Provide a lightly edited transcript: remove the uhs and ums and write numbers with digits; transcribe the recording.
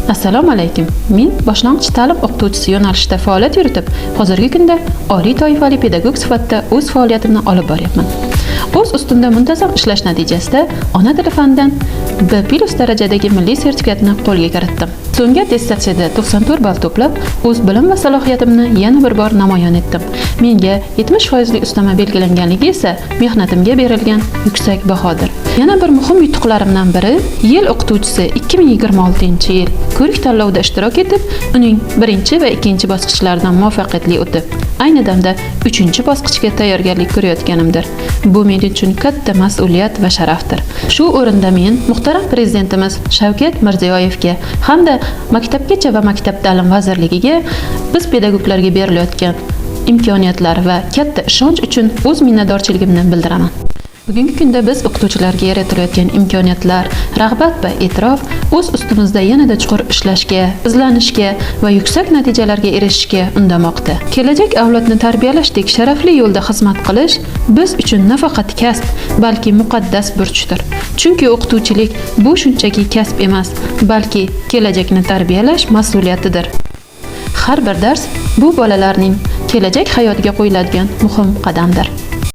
Assalomu alaykum. Men boshlang'ich ta'lim o'qituvchisi yo'nalishida faoliyat yuritib, hozirgi kunda oliy toifali pedagog sifatida o'z faoliyatimni olib boryapman. O'z ustimda muntazam ishlash natijasida ona tili fanidan B+ darajadagi milliy sertifikatni qo'lga kiritdim. So'nggi attestatsiyada 94 ball to'plab, o'z bilim va salohiyatimni yana bir bor namoyon etdim. Menga 70% ustama belgilanganligi esa mehnatimga berilgan yuksak bahodir. Yana bir muhim yutuqlarimdan biri yil o'qituvchisi 2026-yil ko'rik tanlovida ishtirok etib, uning 1 va 2 bosqichlaridan muvaffaqiyatli o'tib, ayni damda 3-bosqichga tayyorgarlik ko'rayotganimdir. Bu men uchun katta mas'uliyat va sharafdir. Shu o'rinda men muhtaram prezidentimiz Shavkat Mirziyoyevga hamda Maktabgacha va maktab ta'lim vazirligiga biz pedagoglarga berilayotgan imkoniyatlar va katta ishonch uchun o'z minnatdorchiligimni bildiraman. Bugungi kunda biz o'qituvchilarga yaratilayotgan imkoniyatlar, rag'bat va e'tirof o'z ustimizda yanada chuqur ishlashga, izlanishga va yuksak natijalarga erishishga undamoqda. Kelajak avlodni tarbiyalashdek sharafli yo'lda xizmat qilish biz uchun nafaqat kasb, balki muqaddas burchdir. Chunki o'qituvchilik bu shunchaki kasb emas, balki kelajakni tarbiyalash mas'uliyatidir. Har bir dars bu bolalarning kelajak hayotiga qo'yiladigan muhim qadamdir.